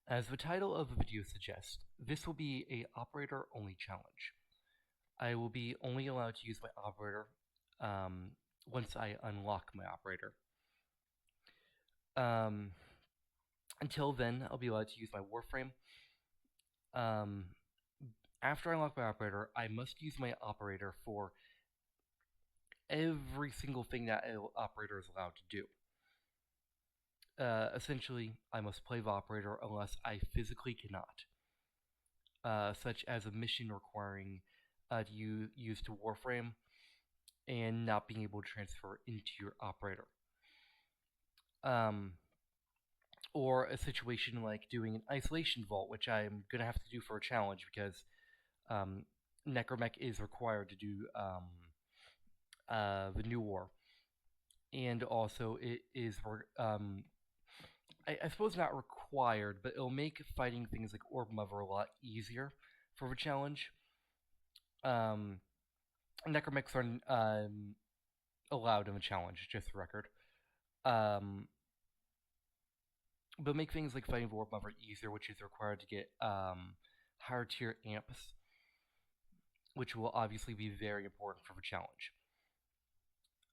As the title of the video suggests, this will be a operator-only challenge. I will be only allowed to use my operator um, once I unlock my operator. Um, until then, I'll be allowed to use my Warframe. Um, after I unlock my operator, I must use my operator for every single thing that an operator is allowed to do. Essentially, I must play the operator unless I physically cannot, such as a mission requiring you use to Warframe and not being able to transfer into your operator. Um, or a situation like doing an isolation vault, which I'm gonna have to do for a challenge because um, Necromech is required to do the new war, and also it is I suppose not required, but it'll make fighting things like Orb Mother a lot easier for the challenge. Um, Necromechs are allowed in the challenge, just for record. Um, but make things like fighting the Orb Mother easier, which is required to get higher tier amps, which will obviously be very important for the challenge.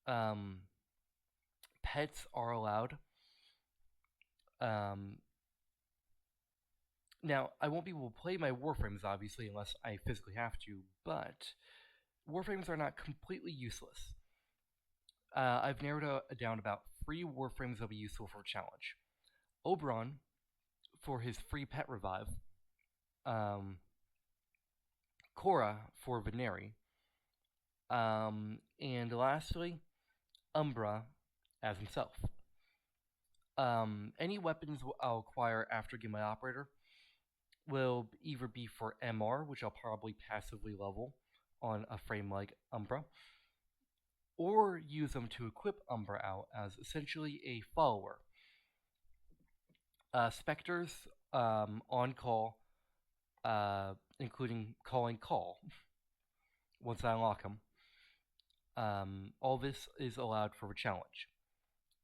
Um, Pets are allowed. Um, Now, I won't be able to play my Warframes, obviously, unless I physically have to, but Warframes are not completely useless. I've narrowed down about 3 Warframes that'll be useful for a challenge. Oberon, for his free pet revive. Um, Korra, for Veneri. And lastly, Umbra, as himself. Any weapons I'll acquire after getting my operator will either be for MR, which I'll probably passively level on a frame like Umbra, or use them to equip Umbra out as essentially a follower. Spectres on call, including calling call once I unlock them. All this is allowed for a challenge,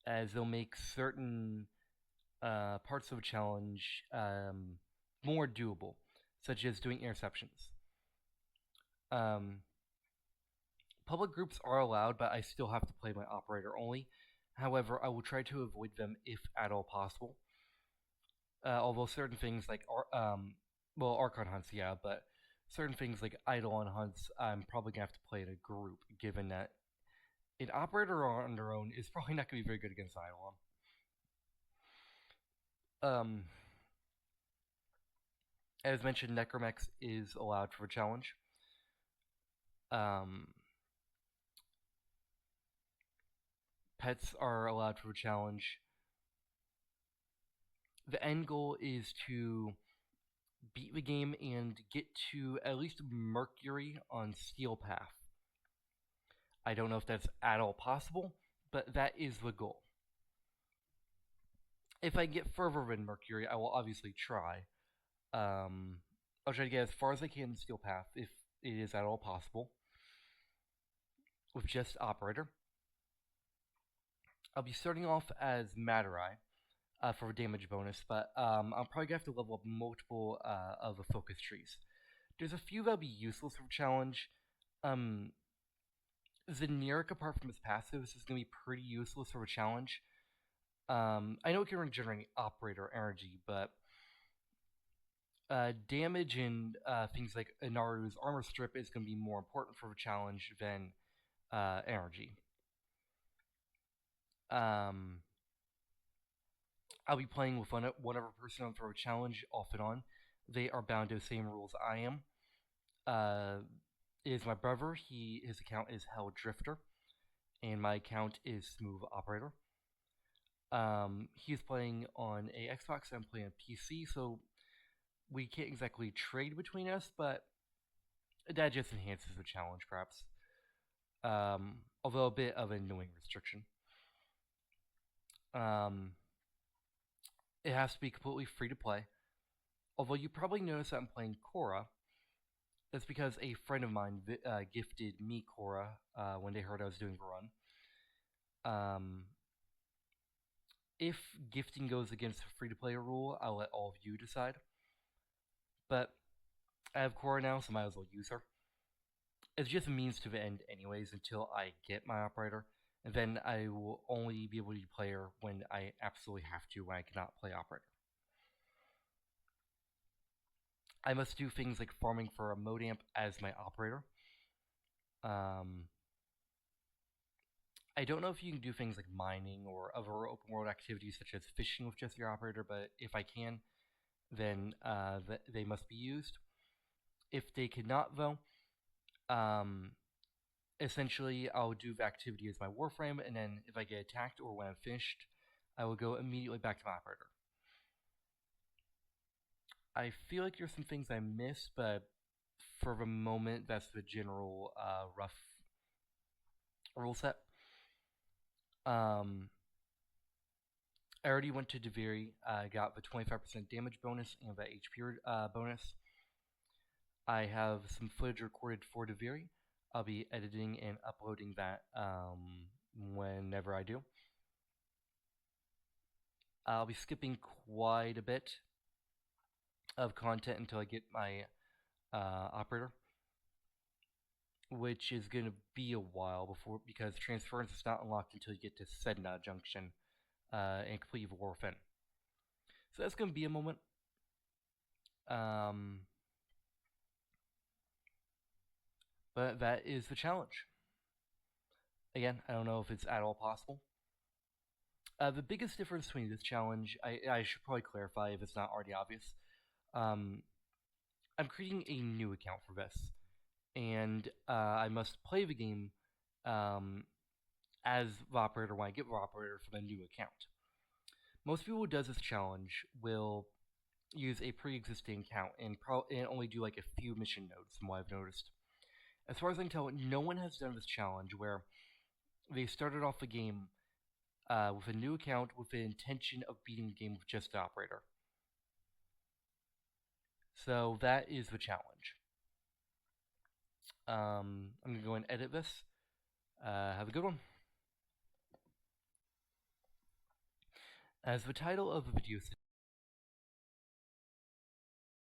as they'll make certain parts of a challenge more doable, such as doing interceptions. Um, Public groups are allowed, but I still have to play my operator only. However, I will try to avoid them if at all possible. Although certain things like Archon hunts, yeah, but certain things like Eidolon hunts, I'm probably gonna have to play in a group, given that an operator on their own is probably not gonna be very good against Eidolon. Um, as mentioned, Necromex is allowed for a challenge. Um, Pets are allowed for a challenge. The end goal is to beat the game and get to at least Mercury on Steel Path. I don't know if that's at all possible, but that is the goal. If I get further than Mercury, I will obviously try. I'll try to get as far as I can in Steel Path if it is at all possible with just Operator. I'll be starting off as Madurai for a damage bonus, but I'm probably gonna have to level up multiple of the focus trees. There's a few that'll be useless for challenge. Zeniric, apart from his passives, is going to be pretty useless for a challenge. I know it can regenerate operator energy, but damage and things like Inaru's armor strip is going to be more important for a challenge than energy. I'll be playing with whatever person on throw a challenge off and on. They are bound to the same rules I am. Is my brother. His account is Hell Drifter, and my account is Smooth Operator. He's playing on a Xbox, I'm playing on PC, so we can't exactly trade between us, but that just enhances the challenge, perhaps. Although a bit of an annoying restriction. It has to be completely free to play. Although you probably notice that I'm playing Korra. That's because a friend of mine gifted me Korra when they heard I was doing the run. If gifting goes against the free to play rule, I'll let all of you decide. But I have Cora now, so might as well use her. It's just a means to the end, anyways, until I get my operator. And then I will only be able to play her when I absolutely have to, when I cannot play operator. I must do things like farming for a modamp as my operator. Um, I don't know if you can do things like mining or other open world activities such as fishing with just your operator, but if I can, then they must be used. If they cannot, though, um, essentially I'll do the activity as my Warframe, and then if I get attacked or when I'm finished, I will go immediately back to my operator. I feel like there's some things I missed, but for the moment, that's the general rough rule set. Um, I already went to Deviri. I got the 25% damage bonus and the HP bonus. I have some footage recorded for Deviri. I'll be editing and uploading that whenever I do. I'll be skipping quite a bit of content until I get my operator, which is going to be a while before, because transference is not unlocked until you get to Sedna Junction and complete Warframe. So that's going to be a moment. But that is the challenge. Again, I don't know if it's at all possible. The biggest difference between this challenge, I should probably clarify if it's not already obvious. I'm creating a new account for this, and I must play the game as the operator when I get the operator for the new account. Most people who does this challenge will use a pre-existing account and only do like a few mission nodes, from what I've noticed. As far as I can tell, no one has done this challenge where they started off the game with a new account with the intention of beating the game with just the operator. So that is the challenge. I'm going to go and edit this. Have a good one. As the title of the video